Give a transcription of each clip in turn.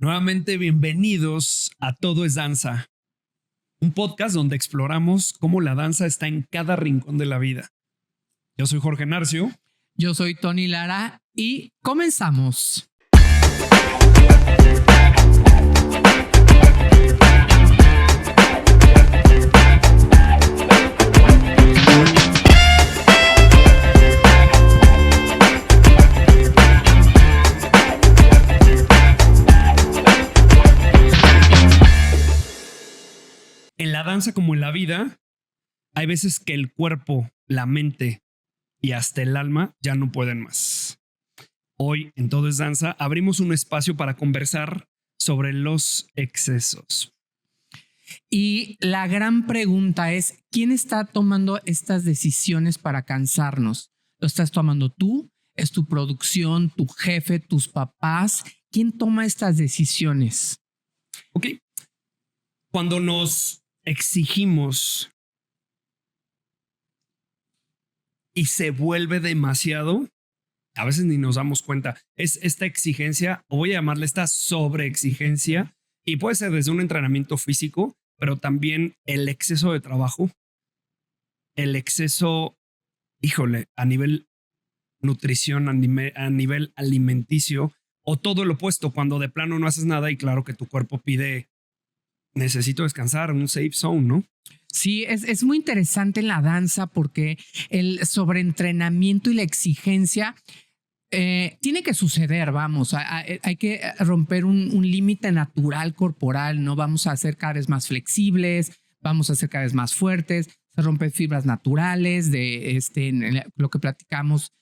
Nuevamente, bienvenidos a Todo es Danza, un podcast donde exploramos cómo la danza está en cada rincón de la vida. Yo soy Jorge Narcio. Yo soy Tony Lara y comenzamos. En la danza como en la vida, hay veces que el cuerpo, la mente y hasta el alma ya no pueden más. Hoy en Todo es Danza abrimos un espacio para conversar sobre los excesos. Y la gran pregunta es, ¿quién está tomando estas decisiones para cansarnos? ¿Lo estás tomando tú? ¿Es tu producción, tu jefe, tus papás? ¿Quién toma estas decisiones? Ok. Cuando nos exigimos y se vuelve demasiado, a veces ni nos damos cuenta. Es esta exigencia, o voy a llamarle esta sobreexigencia, y puede ser desde un entrenamiento físico, pero también el exceso de trabajo, el exceso, híjole, a nivel nutrición, a nivel alimenticio, o todo lo opuesto, cuando de plano no haces nada y claro que tu cuerpo pide, necesito descansar, un safe zone, ¿no? Sí, es muy interesante en la danza porque el sobreentrenamiento y la exigencia tiene que suceder, vamos, hay que romper un límite natural corporal, ¿no? Vamos a hacer cada vez más flexibles, vamos a hacer cada vez más fuertes, se rompen fibras naturales de lo que platicamos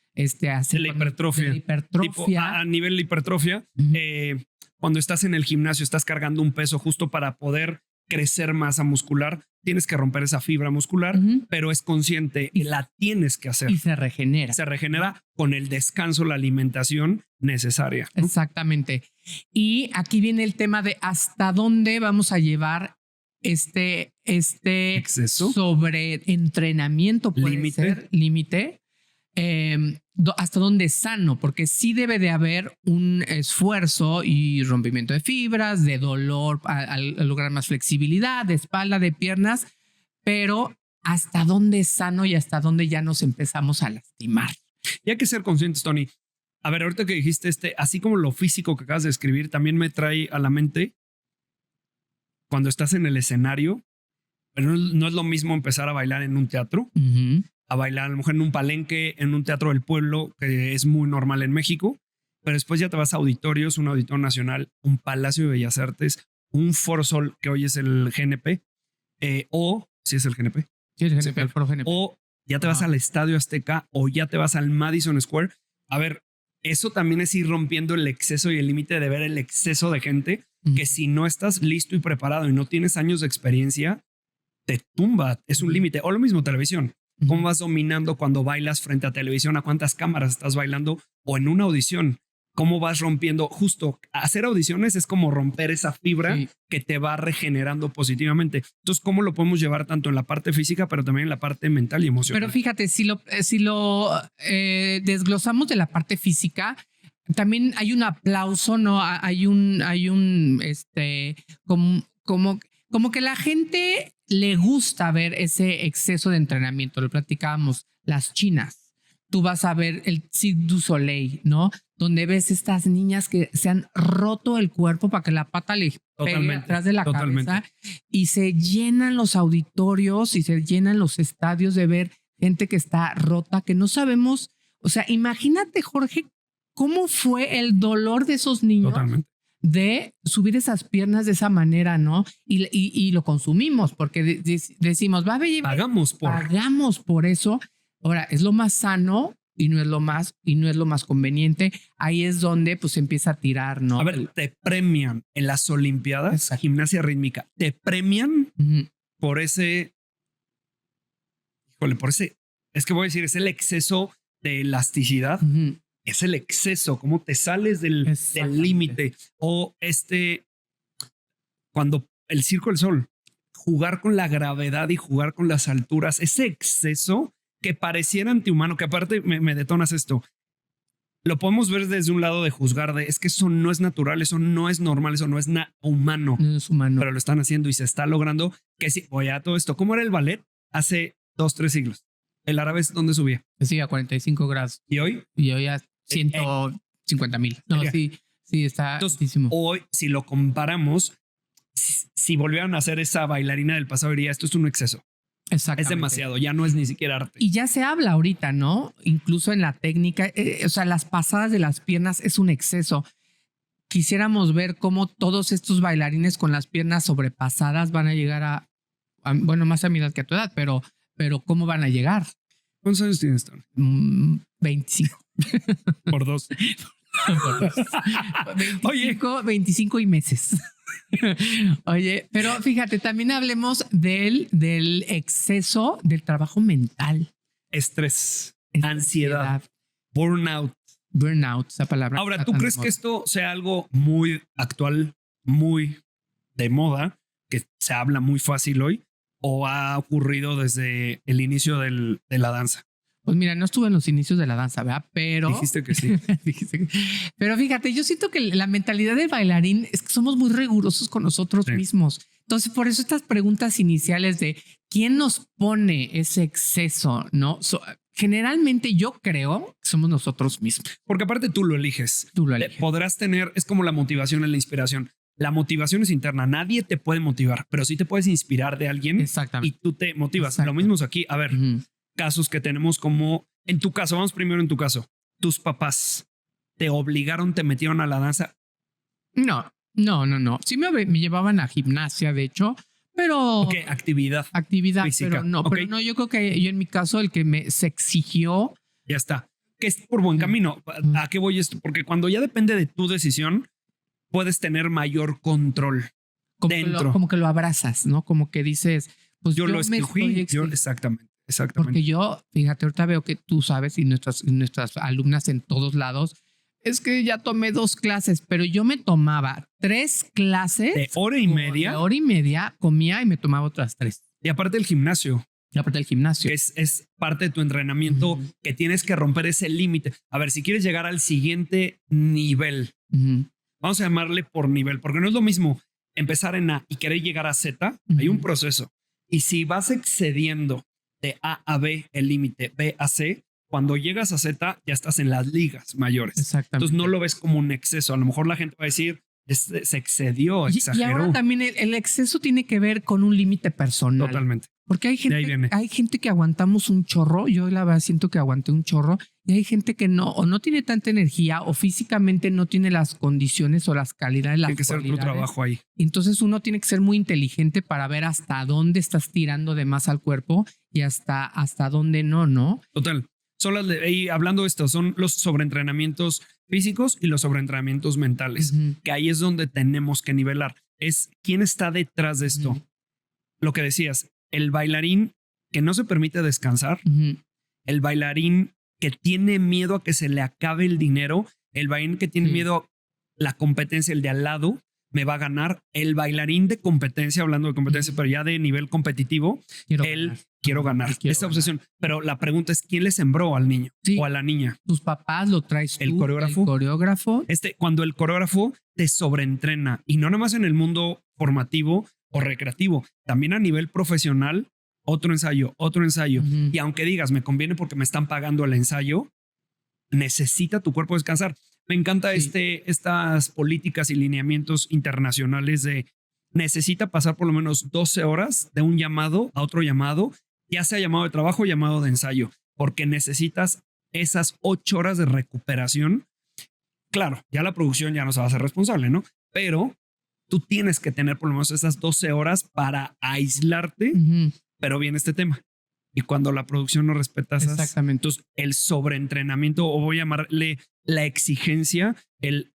hace la hipertrofia. Tipo, a nivel de hipertrofia, cuando estás en el gimnasio, estás cargando un peso justo para poder crecer masa muscular, tienes que romper esa fibra muscular, pero es consciente y la tienes que hacer. Y se regenera. Se regenera con el descanso, la alimentación necesaria, ¿no? Exactamente. Y aquí viene el tema de hasta dónde vamos a llevar este exceso, sobreentrenamiento, límite. Hasta dónde es sano, porque sí debe de haber un esfuerzo y rompimiento de fibras, de dolor al lograr más flexibilidad, de espalda, de piernas, pero hasta dónde es sano y hasta dónde ya nos empezamos a lastimar. Y hay que ser conscientes, Tony. A ver, ahorita que dijiste así como lo físico que acabas de escribir, también me trae a la mente cuando estás en el escenario, pero no es lo mismo empezar a bailar en un teatro, a bailar a lo mejor en un palenque, en un teatro del pueblo, que es muy normal en México, pero después ya te vas a auditorios, un auditorio nacional, un Palacio de Bellas Artes, un Foro Sol, que hoy es el GNP, o si es el GNP. Sí, el GNP, el Foro GNP. O ya te vas al Estadio Azteca, o ya te vas al Madison Square. A ver, eso también es ir rompiendo el exceso y el límite de ver el exceso de gente, que si no estás listo y preparado y no tienes años de experiencia, te tumba, es un límite. O lo mismo televisión. ¿Cómo vas dominando cuando bailas frente a televisión? ¿A cuántas cámaras estás bailando? O en una audición, ¿cómo vas rompiendo? Justo hacer audiciones es como romper esa fibra que te va regenerando positivamente. Entonces, ¿cómo lo podemos llevar tanto en la parte física, pero también en la parte mental y emocional? Pero fíjate, si lo desglosamos de la parte física, también hay un aplauso, ¿no? Hay un como que la gente le gusta ver ese exceso de entrenamiento. Lo platicábamos, las chinas. Tú vas a ver el Cirque du Soleil, ¿no? Donde ves estas niñas que se han roto el cuerpo para que la pata le pegue atrás de la cabeza, y se llenan los auditorios y se llenan los estadios de ver gente que está rota, que no sabemos. O sea, imagínate, Jorge, cómo fue el dolor de esos niños. Totalmente. De subir esas piernas de esa manera, ¿no? Y lo consumimos porque decimos, pagamos por eso. Ahora, es lo más sano y no es lo más conveniente. Ahí es donde pues empieza a tirar, ¿no? A ver, te premian en las Olimpiadas, gimnasia rítmica, te premian por ese, es que voy a decir, es el exceso de elasticidad. Es el exceso, cómo te sales del límite. O cuando el Circo del Sol, jugar con la gravedad y jugar con las alturas, ese exceso que pareciera antihumano, que aparte me detonas esto. lo podemos ver desde un lado de juzgar de es que eso no es natural, eso no es normal, eso no es humano, No es humano. pero lo están haciendo y se está logrando que sí. Voy a todo esto. ¿Cómo era el ballet hace 2-3 siglos? El árabe es donde subía. Sí, a 45 grados. Y hoy, Y hoy a 150,000. No, sí, está entonces, altísimo. hoy, si lo comparamos, si volvieran a hacer esa bailarina del pasado, diría esto es un exceso. Exactamente. Es demasiado, ya no es ni siquiera arte. Y ya se habla ahorita, ¿no? Incluso en la técnica, o sea, las pasadas de las piernas es un exceso. Quisiéramos ver cómo todos estos bailarines con las piernas sobrepasadas van a llegar bueno, más a mi edad que a tu edad, pero ¿cómo van a llegar? ¿Cuántos años tienes, Tony? 25. Por 2. 25 y meses. Oye, pero fíjate, también hablemos del exceso del trabajo mental. Estrés, ansiedad, burnout. Burnout, esa palabra. Ahora, ¿tú crees que esto sea algo muy actual, muy de moda, que se habla muy fácil hoy, o ha ocurrido desde el inicio de la danza? Pues mira, no estuve en los inicios de la danza, ¿verdad? Pero... Dijiste que sí. Pero fíjate, yo siento que la mentalidad del bailarín es que somos muy rigurosos con nosotros mismos. Entonces, por eso estas preguntas iniciales de ¿quién nos pone ese exceso? ¿No? Generalmente yo creo que somos nosotros mismos. Porque aparte tú lo eliges. Tú lo eliges. Podrás tener, es como la motivación y la inspiración. La motivación es interna, nadie te puede motivar, pero sí te puedes inspirar de alguien. Exactamente. Y tú te motivas. Exacto. Lo mismo es aquí. A ver, casos que tenemos como en tu caso, vamos primero en tu caso. Tus papás te obligaron, te metieron a la danza. No. Sí me llevaban a gimnasia, de hecho, pero... Ok, actividad física. Pero no, Okay. pero no, yo creo que yo en mi caso el que se exigió... Ya está. Que es por buen camino. ¿A qué voy esto? Porque cuando ya depende de tu decisión, puedes tener mayor control dentro. Como que lo abrazas, ¿no? Como que dices, pues yo lo escogí. Exactamente. Porque yo, fíjate, ahorita veo que tú sabes y nuestras alumnas en todos lados, es que ya tomé 2 clases, pero yo me tomaba 3 clases. De hora y media. De hora y media, comía y me tomaba otras 3. Y aparte el gimnasio. Y aparte el gimnasio. Es parte de tu entrenamiento que tienes que romper ese límite. A ver, si quieres llegar al siguiente nivel, vamos a llamarle por nivel, porque no es lo mismo empezar en A y querer llegar a Z. Hay un proceso. Y si vas excediendo de A a B el límite, B a C, cuando llegas a Z ya estás en las ligas mayores. Exactamente. Entonces no lo ves como un exceso. A lo mejor la gente va a decir, se excedió, exageró. Y ahora también el exceso tiene que ver con un límite personal. Totalmente. Porque hay gente que aguantamos un chorro. Yo la verdad siento que aguanté un chorro y hay gente que no, o no tiene tanta energía o físicamente no tiene las condiciones o las calidades. Tiene que ser tu trabajo ahí. Entonces uno tiene que ser muy inteligente para ver hasta dónde estás tirando de más al cuerpo y hasta dónde no. Total. Y hablando de esto, son los sobreentrenamientos físicos y los sobreentrenamientos mentales, que ahí es donde tenemos que nivelar. Es quién está detrás de esto. Lo que decías, el bailarín que no se permite descansar, el bailarín que tiene miedo a que se le acabe el dinero, el bailarín que tiene miedo a la competencia, el de al lado me va a ganar, el bailarín de competencia, hablando de competencia, pero ya de nivel competitivo, quiero ganar. Esa obsesión. Pero la pregunta es, ¿quién le sembró al niño o a la niña? Tus papás, lo traes el tú, coreógrafo. El coreógrafo. Cuando el coreógrafo te sobreentrena, y no nada más en el mundo formativo o recreativo, también a nivel profesional, otro ensayo. Y aunque digas, me conviene porque me están pagando el ensayo, necesita tu cuerpo descansar. Me encanta estas políticas y lineamientos internacionales de necesita pasar por lo menos 12 horas de un llamado a otro llamado, ya sea llamado de trabajo o llamado de ensayo, porque necesitas esas 8 horas de recuperación. Claro, ya la producción ya no se va a hacer responsable, ¿no? Pero tú tienes que tener por lo menos esas 12 horas para aislarte, pero viene este tema. Y cuando la producción no respeta esas... Exactamente. Entonces, el sobreentrenamiento, o voy a llamarle la exigencia, el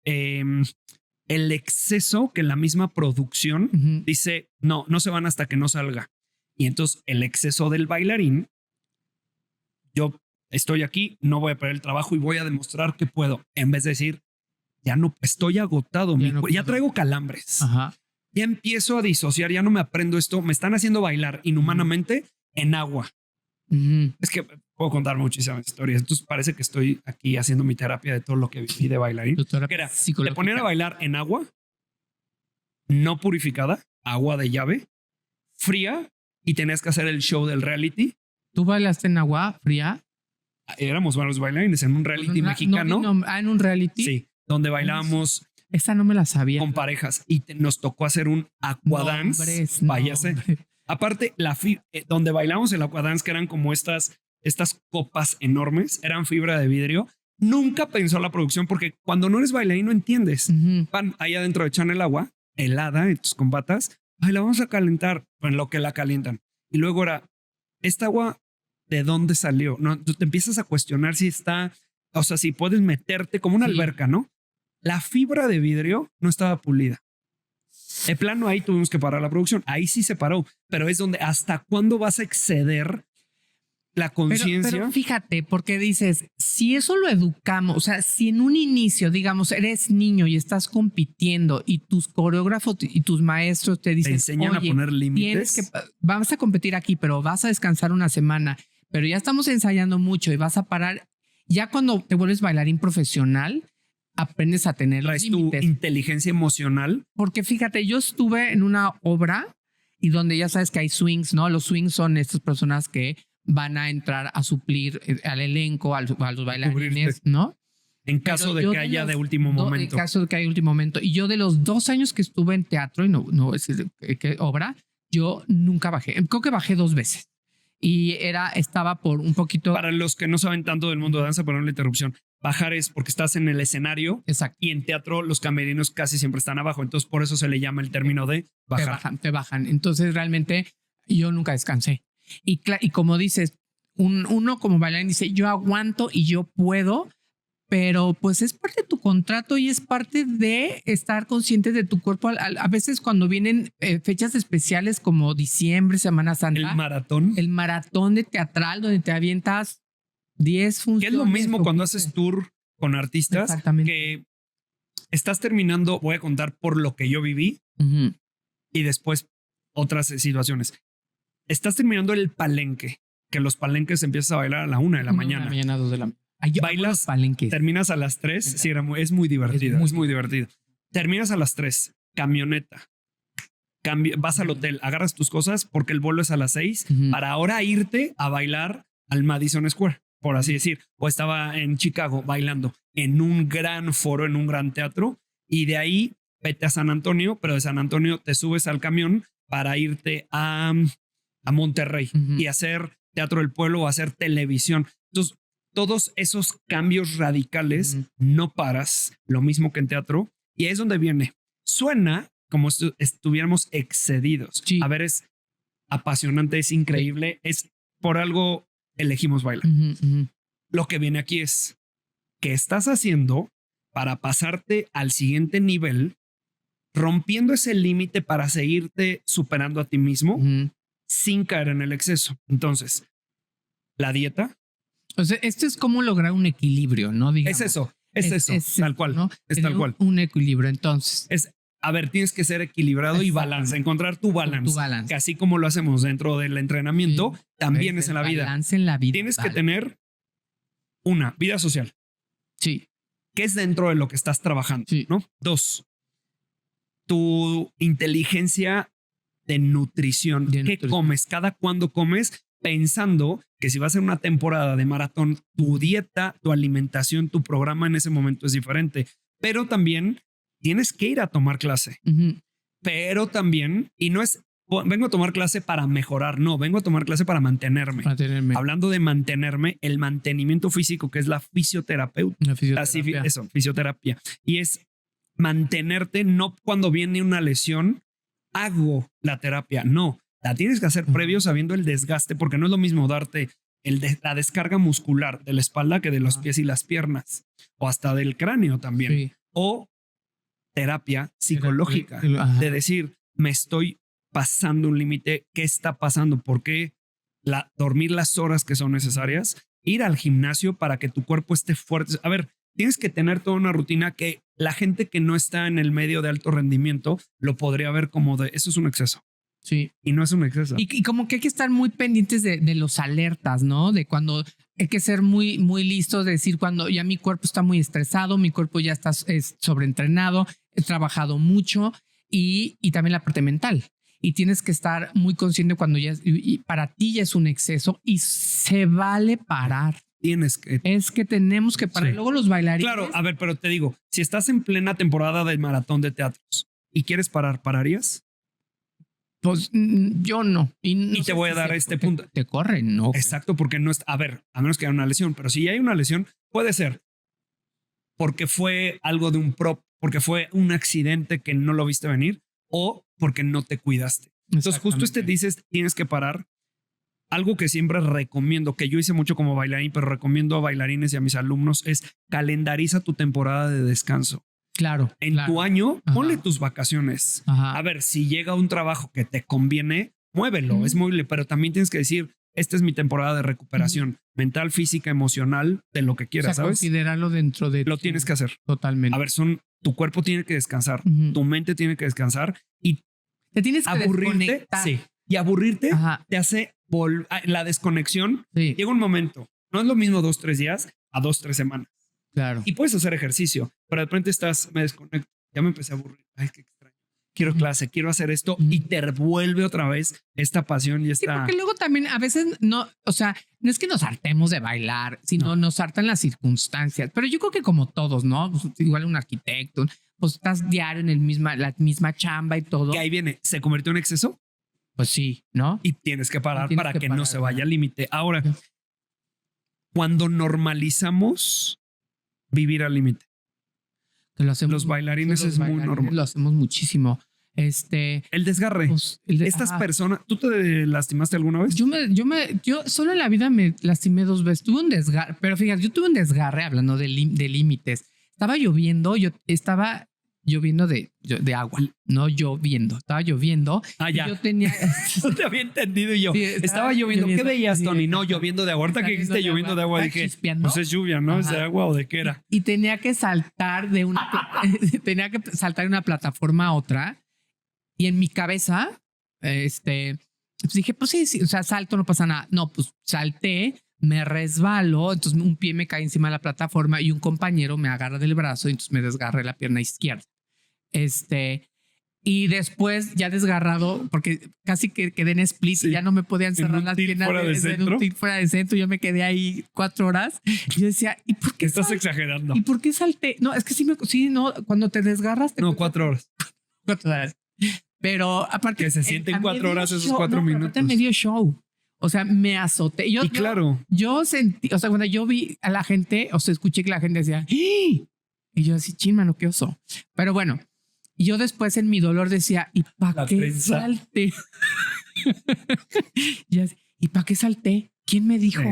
exceso que la misma producción dice, no se van hasta que no salga. Y entonces el exceso del bailarín, yo estoy aquí, no voy a perder el trabajo y voy a demostrar que puedo. En vez de decir, ya no, estoy agotado, ya traigo calambres. Ya empiezo a disociar, ya no me aprendo esto, me están haciendo bailar inhumanamente en agua. Es que puedo contar muchísimas historias. Entonces parece que estoy aquí haciendo mi terapia de todo lo que viví de bailarín. Que era, te ponían a bailar en agua no purificada, agua de llave, fría, y tenías que hacer el show del reality. ¿Tú bailaste en agua fría? Éramos varios bailarines en un reality mexicano. ¿En un reality? Sí, donde bailábamos. Esa no me la sabía. Con parejas y nos tocó hacer un aquadance. Váyase. Aparte, donde bailamos el aquadance, que eran como estas copas enormes, eran fibra de vidrio. Nunca pensó la producción, porque cuando no eres bailarín no entiendes. Van ahí adentro, echan el agua helada en tus combatas. Ay, la vamos a calentar. En lo que la calientan. Y luego era, ¿esta agua de dónde salió? No, tú te empiezas a cuestionar si está, o sea, si puedes meterte como una alberca, ¿no? La fibra de vidrio no estaba pulida. De plano, ahí tuvimos que parar la producción. Ahí sí se paró, pero es donde hasta cuándo vas a exceder la conciencia. Pero fíjate, porque dices, si eso lo educamos, o sea, si en un inicio, digamos, eres niño y estás compitiendo y tus coreógrafos y tus maestros te dicen, te enseñan a poner límites. Vamos a competir aquí, pero vas a descansar una semana, pero ya estamos ensayando mucho y vas a parar. Ya cuando te vuelves bailarín profesional, aprendes a tener los límites. Tu inteligencia emocional. Porque fíjate, yo estuve en una obra y donde ya sabes que hay swings, ¿no? Los swings son estas personas que van a entrar a suplir al elenco, a los bailarines, ¿no? En caso de que haya de último momento. En caso de que haya de último momento. Y yo de los 2 años que estuve en teatro, y no voy a decir qué obra, yo nunca bajé. Creo que bajé 2 veces. Y estaba por un poquito... Para los que no saben tanto del mundo de danza, perdón la interrupción, bajar es porque estás en el escenario. Exacto. Y en teatro los camerinos casi siempre están abajo. Entonces por eso se le llama el término de bajar. Te bajan. Entonces realmente yo nunca descansé. Y como dices, uno como bailarín dice, yo aguanto y yo puedo, pero pues es parte de tu contrato y es parte de estar consciente de tu cuerpo. A veces cuando vienen fechas especiales como diciembre, Semana Santa. El maratón de teatral donde te avientas 10 funciones. Que es lo mismo cuando haces tour con artistas. Exactamente. Que estás terminando, voy a contar por lo que yo viví y después otras situaciones. Estás terminando el palenque, que los palenques empiezas a bailar a la 1 de la mañana. 2 de la mañana. Bailas, terminas a las 3. Sí, es muy divertido. Es muy divertido. Terminas a las 3, camioneta. Vas al hotel, agarras tus cosas porque el vuelo es a las 6 para ahora irte a bailar al Madison Square, por así decir. O estaba en Chicago bailando en un gran foro, en un gran teatro. Y de ahí vete a San Antonio, pero de San Antonio te subes al camión para irte a Monterrey y hacer teatro del pueblo o hacer televisión. Entonces, todos esos cambios radicales no paras, lo mismo que en teatro, y ahí es donde viene. Suena como si estuviéramos excedidos. Sí. A ver, es apasionante, es increíble, es por algo elegimos bailar. Lo que viene aquí es ¿qué estás haciendo para pasarte al siguiente nivel, rompiendo ese límite para seguirte superando a ti mismo sin caer en el exceso? Entonces, la dieta. O sea, esto es como lograr un equilibrio, ¿no? Digamos. Es eso, tal cual. ¿No? Es tal cual. Un equilibrio, entonces. A ver, tienes que ser equilibrado y balance, encontrar tu balance. Que así como lo hacemos dentro del entrenamiento, también es en la vida. Balance en la vida. Tienes que tener una vida social. Sí. Que es dentro de lo que estás trabajando, ¿no? 2, tu inteligencia de nutrición. ¿Qué comes? Cada cuándo comes, pensando que si vas a hacer una temporada de maratón, tu dieta, tu alimentación, tu programa en ese momento es diferente. Pero también tienes que ir a tomar clase. Pero también, y no es, vengo a tomar clase para mejorar, no, vengo a tomar clase para mantenerme. Hablando de mantenerme, el mantenimiento físico, que es la fisioterapia. Fisioterapia. Y es mantenerte, no cuando viene una lesión, hago la terapia, no. La tienes que hacer previo sabiendo el desgaste, porque no es lo mismo darte la descarga muscular de la espalda que de los pies y las piernas, o hasta del cráneo también. Sí. O terapia psicológica, de decir, me estoy pasando un límite, ¿qué está pasando? ¿Por qué dormir las horas que son necesarias? Ir al gimnasio para que tu cuerpo esté fuerte. A ver, tienes que tener toda una rutina que la gente que no está en el medio de alto rendimiento lo podría ver como de, eso es un exceso. Sí. Y no es un exceso. Y como que hay que estar muy pendientes de los alertas, ¿no? De cuando hay que ser muy, muy listos de decir cuando ya mi cuerpo está muy estresado, mi cuerpo ya está sobreentrenado, he trabajado mucho y también la parte mental. Y tienes que estar muy consciente cuando ya y para ti ya es un exceso y se vale parar. Tienes que. Es que tenemos que parar. Sí. Luego los bailarines. Claro, a ver, pero te digo, si estás en plena temporada del maratón de teatros y quieres parar, ¿pararías? Pues yo no. Y te voy a dar este punto. Te corren, ¿no? Exacto, porque no es. A ver, a menos que haya una lesión, pero si hay una lesión, puede ser porque fue algo de un prop, porque fue un accidente que no lo viste venir o porque no te cuidaste. Entonces, justo dices, tienes que parar. Algo que siempre recomiendo, que yo hice mucho como bailarín, pero recomiendo a bailarines y a mis alumnos, es calendariza tu temporada de descanso. Claro. En tu año, ponle tus vacaciones. Ajá. A ver, si llega un trabajo que te conviene, muévelo, es móvil, pero también tienes que decir, esta es mi temporada de recuperación mental, física, emocional, de lo que quieras, ¿sabes? Considerarlo dentro de... Lo tienes que hacer. Totalmente. A ver, tu cuerpo tiene que descansar, tu mente tiene que descansar y te tienes que aburrirte. Sí. Y aburrirte te hace la desconexión. Sí. Llega un momento, no es lo mismo 2-3 días a 2-3 semanas. Claro. Y puedes hacer ejercicio, pero de repente me desconecto, ya me empecé a aburrir. Ay, qué extraño. Quiero clase, quiero hacer esto y te vuelve otra vez esta pasión y esta... Sí, porque luego también a veces no, o sea, no es que nos hartemos de bailar, sino nos hartan las circunstancias. Pero yo creo que como todos, ¿no? Pues igual un arquitecto, pues estás diario en la misma chamba y todo. Que ahí viene, ¿se convirtió en exceso? Pues sí, ¿no? Y tienes que parar para que no se vaya al límite. Ahora, cuando normalizamos vivir al límite, los bailarines es muy normal. Lo hacemos muchísimo. El desgarre. Pues, estas personas, ¿tú te lastimaste alguna vez? Yo solo en la vida me lastimé 2 veces. Tuve un desgarre, pero fíjate, yo tuve un desgarre hablando de límites. Estaba lloviendo, de agua, no lloviendo, estaba lloviendo. Ah, ya. Yo tenía... No te había entendido yo. Sí, estaba lloviendo. ¿Qué veías, Tony? No, lloviendo de agua. Ahorita que dijiste lloviendo de agua, dije, pues es lluvia, ¿no? Ajá. ¿Es de agua o de qué era? Y tenía que saltar de una plataforma a otra. Y en mi cabeza, pues dije, pues sí, o sea, salto, no pasa nada. No, pues salté, me resbalo, entonces un pie me cae encima de la plataforma y un compañero me agarra del brazo y entonces me desgarré la pierna izquierda. Y después ya desgarrado, porque casi que quedé en split, ya no me podían cerrar las piernas. En un tit fuera de centro, yo me quedé ahí 4 horas. Y yo decía, ¿y por qué estás exagerando? ¿Y por qué salté? No, es que no, cuando te desgarras. No, 4 horas. 4 horas. Pero aparte... Que se sienten 4 horas esos 4 minutos. Me dio show. O sea, me azoté. Claro. Yo sentí, o sea, cuando yo vi a la gente, o sea, escuché que la gente decía, ¡ih! Y yo así, chin, mano, qué oso. Pero bueno, yo después en mi dolor decía, ¿y para qué salté? ¿Y para qué salté? ¿Quién me dijo?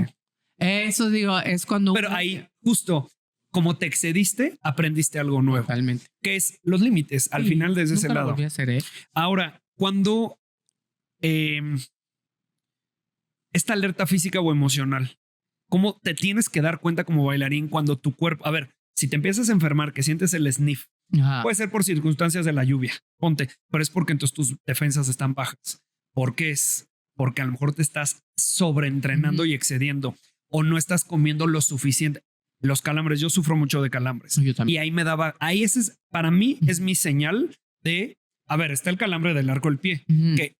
Eso digo, es cuando... Pero ahí, justo, como te excediste, aprendiste algo nuevo. Totalmente. Que es los límites, al final desde ese lado. Lo volví a hacer, Ahora, cuando esta alerta física o emocional, ¿cómo te tienes que dar cuenta como bailarín cuando tu cuerpo... A ver, si te empiezas a enfermar, que sientes el sniff, puede ser por circunstancias de la lluvia, ponte, pero es porque entonces tus defensas están bajas. ¿Por qué es? Porque a lo mejor te estás sobreentrenando y excediendo o no estás comiendo lo suficiente. Los calambres, yo sufro mucho de calambres. Yo también. Y ahí ese es, para mí es mi señal de, a ver, está el calambre del arco del pie, que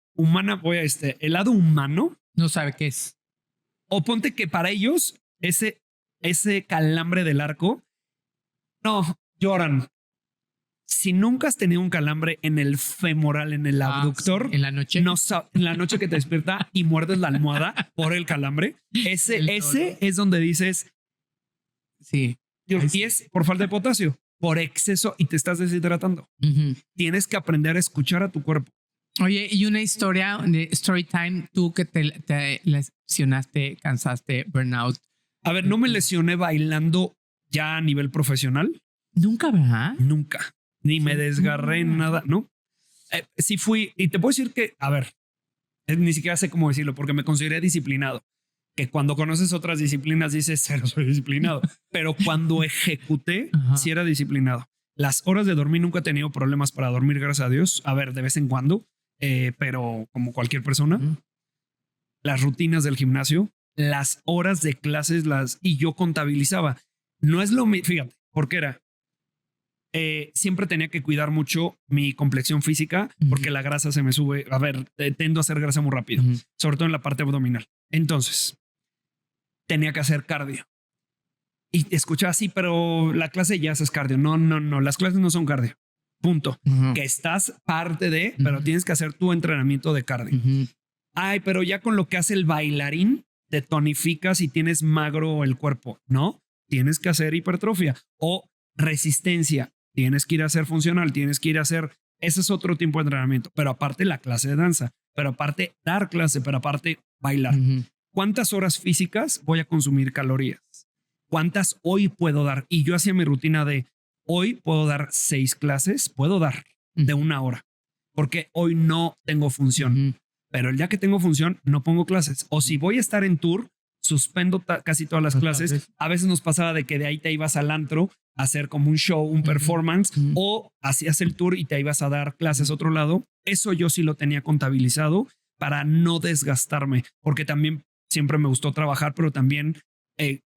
el lado humano no sabe qué es. O ponte que para ellos ese calambre del arco, no, lloran. Si nunca has tenido un calambre en el femoral, en el abductor, en la noche, en la noche que te despierta y muerdes la almohada por el calambre, ese es donde dices, sí, y es por falta de potasio, por exceso y te estás deshidratando. Tienes que aprender a escuchar a tu cuerpo. Oye, y una historia de story time, tú que te lesionaste, cansaste, burnout. A ver, no me lesioné bailando ya a nivel profesional. Nunca, ¿verdad? Nunca. Ni me desgarré en nada, ¿no? Sí fui, y te puedo decir que, a ver, ni siquiera sé cómo decirlo, porque me consideré disciplinado. Que cuando conoces otras disciplinas dices, cero soy disciplinado. Pero cuando ejecuté, sí era disciplinado. Las horas de dormir, nunca he tenido problemas para dormir, gracias a Dios. A ver, de vez en cuando. Pero como cualquier persona, las rutinas del gimnasio, las horas de clases y yo contabilizaba. No es lo mismo, fíjate, porque era, siempre tenía que cuidar mucho mi complexión física porque la grasa se me sube. A ver, tendo a hacer grasa muy rápido, sobre todo en la parte abdominal. Entonces, tenía que hacer cardio. Y escuchaba así, pero la clase de jazz es cardio. No, las clases no son cardio. Punto. Que estás parte de, pero tienes que hacer tu entrenamiento de cardio. Ay, pero ya con lo que hace el bailarín, te tonificas y tienes magro el cuerpo. No, tienes que hacer hipertrofia o resistencia. Tienes que ir a hacer funcional, tienes que ir a hacer... Ese es otro tipo de entrenamiento. Pero aparte la clase de danza, pero aparte dar clase, pero aparte bailar. ¿Cuántas horas físicas voy a consumir calorías? ¿Cuántas hoy puedo dar? Y yo hacía mi rutina de hoy puedo dar 6 clases, puedo dar de 1 hora, porque hoy no tengo función. Pero el día que tengo función, no pongo clases. O si voy a estar en tour, suspendo casi todas las clases. A veces nos pasaba de que de ahí te ibas al antro a hacer como un show, un performance, o hacías el tour y te ibas a dar clases a otro lado. Eso yo sí lo tenía contabilizado para no desgastarme, porque también siempre me gustó trabajar, pero también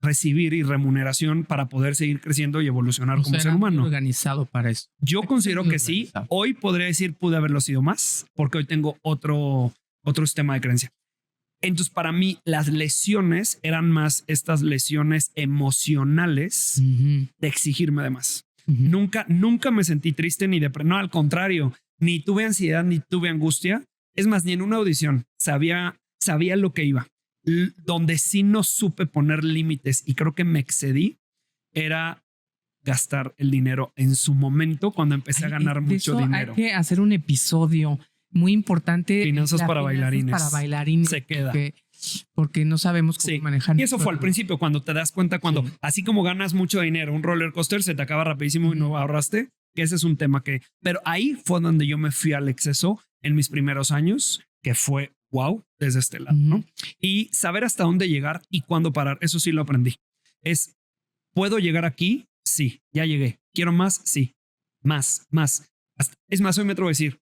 recibir y remuneración para poder seguir creciendo y evolucionar como ser humano. Organizado para eso. Yo considero que sí. Hoy podría decir pude haberlo sido más, porque hoy tengo otro sistema de creencia. Entonces, para mí, las lesiones eran más estas lesiones emocionales de exigirme de más. Nunca me sentí triste ni deprimido. No, al contrario, ni tuve ansiedad ni tuve angustia. Es más, ni en una audición sabía lo que iba. Donde sí no supe poner límites y creo que me excedí era gastar el dinero en su momento cuando empecé a ganar mucho dinero. Hay que hacer un episodio muy importante. Finanzas para bailarines. Para bailarines. Se queda. Porque no sabemos cómo manejar. Y eso fue al principio, cuando te das cuenta, cuando así como ganas mucho dinero, un roller coaster se te acaba rapidísimo y no ahorraste, que ese es un tema que... Pero ahí fue donde yo me fui al exceso en mis primeros años, que fue wow, desde este lado, ¿no? Y saber hasta dónde llegar y cuándo parar, eso sí lo aprendí. ¿Puedo llegar aquí? Sí, ya llegué. ¿Quiero más? Sí. Más. Es más, hoy me atrevo a decir,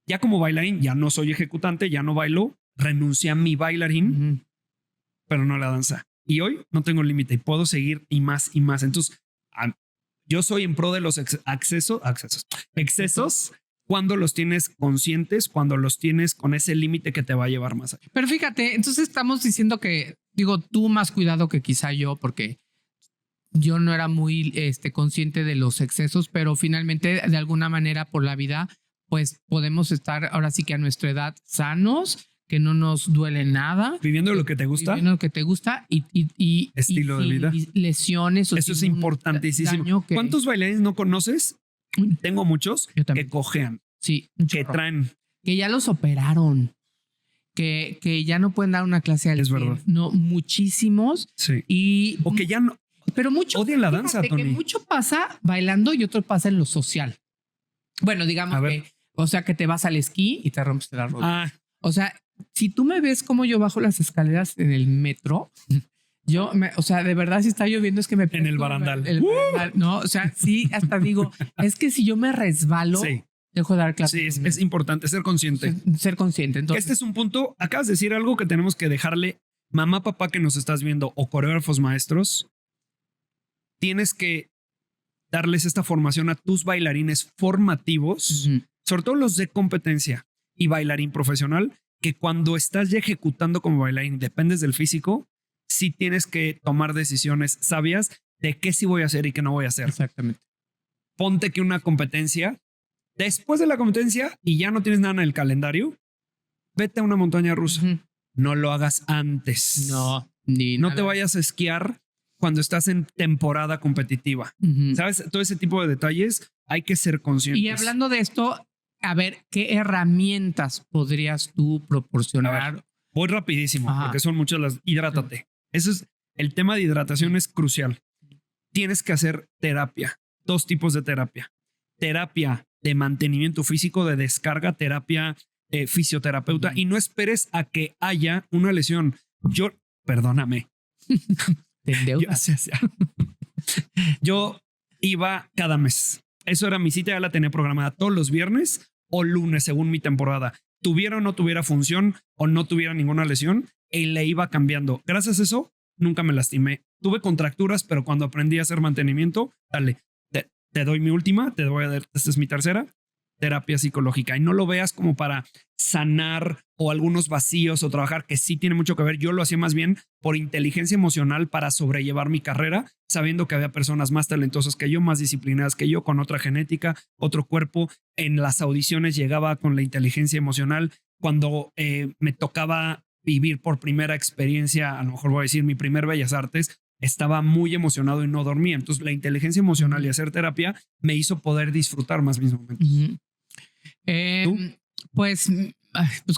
ya como bailarín, ya no soy ejecutante, ya no bailo, renuncié a mi bailarín, pero no a la danza. Y hoy no tengo límite y puedo seguir y más y más. Entonces, yo soy en pro de los excesos, cuando los tienes conscientes, cuando los tienes con ese límite que te va a llevar más allá. Pero fíjate, entonces estamos diciendo que, digo, tú más cuidado que quizá yo, porque yo no era muy consciente de los excesos, pero finalmente de alguna manera por la vida, pues podemos estar ahora sí que a nuestra edad sanos, que no nos duele nada. Viviendo lo que te gusta. Viviendo lo que te gusta y estilo de vida. Lesiones. Eso es importantísimo. ¿Cuántos bailarines no conoces? Tengo muchos que cojean. Sí. Que traen. Que ya los operaron. Que ya no pueden dar una clase al... Es verdad. No, muchísimos. Sí. O que ya no... Pero mucho... Odian la danza, Tony. Que mucho pasa bailando y otro pasa en lo social. Bueno, digamos que... O sea, que te vas al esquí y te rompes la rodilla. O sea, si tú me ves como yo bajo las escaleras en el metro... o sea, de verdad, si está lloviendo es que me... En el barandal. No, o sea, sí, hasta digo, es que si yo me resbalo, dejo de dar clases. Sí, es importante ser consciente. Ser consciente. Entonces, este es un punto, acabas de decir algo que tenemos que dejarle, mamá, papá que nos estás viendo o coreógrafos maestros, tienes que darles esta formación a tus bailarines formativos, sobre todo los de competencia y bailarín profesional, que cuando estás ya ejecutando como bailarín, dependes del físico, sí tienes que tomar decisiones sabias de qué sí voy a hacer y qué no voy a hacer. Exactamente. Ponte que una competencia, después de la competencia y ya no tienes nada en el calendario, vete a una montaña rusa. No lo hagas antes. No te vayas a esquiar cuando estás en temporada competitiva. ¿Sabes? Todo ese tipo de detalles hay que ser conscientes. Y hablando de esto, a ver, ¿qué herramientas podrías tú proporcionar? Ver, voy rapidísimo, porque son muchas las... Hidrátate. Eso es, el tema de hidratación es crucial. Tienes que hacer terapia. 2 tipos de terapia. Terapia de mantenimiento físico, de descarga, terapia fisioterapeuta. Y no esperes a que haya una lesión. Perdóname. Yo iba cada mes. Eso era mi cita, ya la tenía programada todos los viernes o lunes, según mi temporada. Tuviera o no tuviera función o no tuviera ninguna lesión, y le iba cambiando. Gracias a eso, nunca me lastimé. Tuve contracturas, pero cuando aprendí a hacer mantenimiento, dale, te doy mi última, te voy a dar, esta es mi tercera, terapia psicológica. Y no lo veas como para sanar o algunos vacíos o trabajar, que sí tiene mucho que ver. Yo lo hacía más bien por inteligencia emocional para sobrellevar mi carrera, sabiendo que había personas más talentosas que yo, más disciplinadas que yo, con otra genética, otro cuerpo. En las audiciones llegaba con la inteligencia emocional. Cuando me tocaba vivir por primera experiencia, a lo mejor voy a decir mi primer Bellas Artes, estaba muy emocionado y no dormía. Entonces la inteligencia emocional y hacer terapia me hizo poder disfrutar más mis momentos. Pues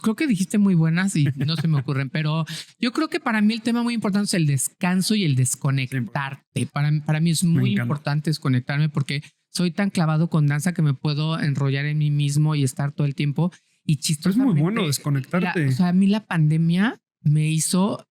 creo que dijiste muy buenas y no se me ocurren, pero yo creo que para mí el tema muy importante es el descanso y el desconectarte. Para mí es muy importante desconectarme porque soy tan clavado con danza que me puedo enrollar en mí mismo y estar todo el tiempo. Y chistosamente, es muy bueno desconectarte. O sea, a mí la pandemia me hizo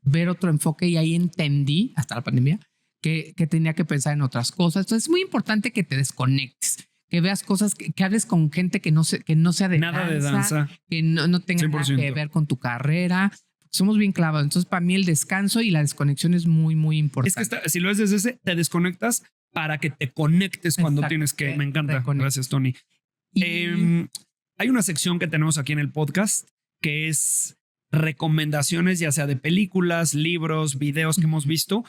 ver otro enfoque y ahí entendí, hasta la pandemia, que tenía que pensar en otras cosas. Entonces es muy importante que te desconectes, que veas cosas, que hables con gente que no sea de nada de danza, que no tenga 100%. Nada que ver con tu carrera. Somos bien clavados. Entonces para mí el descanso y la desconexión es muy, muy importante. Es que si lo ves desde ese, te desconectas para que te conectes cuando tienes que. Me encanta. Gracias, Tony. Hay una sección que tenemos aquí en el podcast que es recomendaciones, ya sea de películas, libros, videos que hemos visto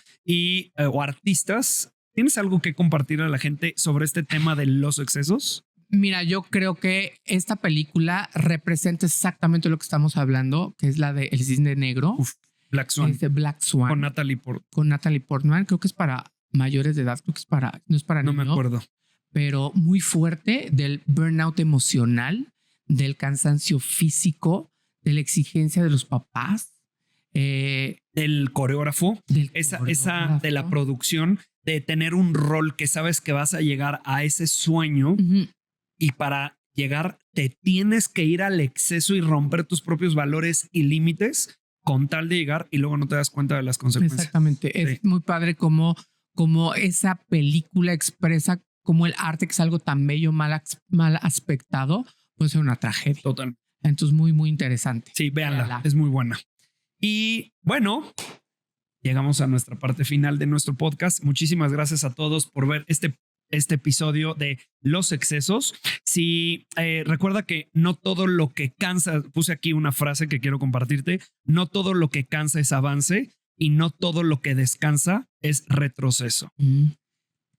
o artistas. ¿Tienes algo que compartir a la gente sobre este tema de los excesos? Mira, yo creo que esta película representa exactamente lo que estamos hablando, que es la de El Cisne Negro. Black Swan. Es de Black Swan. Con Natalie Portman. Creo que es para mayores de edad. Creo que no es para niños. No me acuerdo. Pero muy fuerte del burnout emocional, del cansancio físico, de la exigencia de los papás. Del coreógrafo. Esa de la producción, de tener un rol que sabes que vas a llegar a ese sueño y para llegar te tienes que ir al exceso y romper tus propios valores y límites con tal de llegar y luego no te das cuenta de las consecuencias. Exactamente. Sí. Es muy padre como esa película expresa como el arte, que es algo tan bello, mal aspectado, puede ser una tragedia. Total. Entonces muy, muy interesante. Sí, véanla. Es muy buena. Y bueno, llegamos a nuestra parte final de nuestro podcast. Muchísimas gracias a todos por ver este episodio de los excesos. Si recuerda que no todo lo que cansa, puse aquí una frase que quiero compartirte, no todo lo que cansa es avance y no todo lo que descansa es retroceso.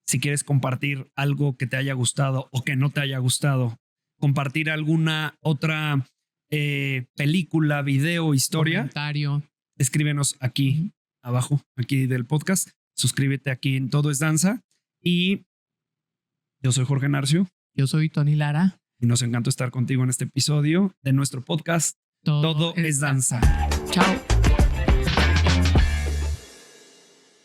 Si quieres compartir algo que te haya gustado o que no te haya gustado, compartir alguna otra película, video, historia, comentario, escríbenos aquí abajo, aquí del podcast. Suscríbete aquí en Todo es Danza. Y yo soy Jorge Narcio. Yo soy Tony Lara. Y nos encanta estar contigo en este episodio de nuestro podcast Todo es Danza. Chao.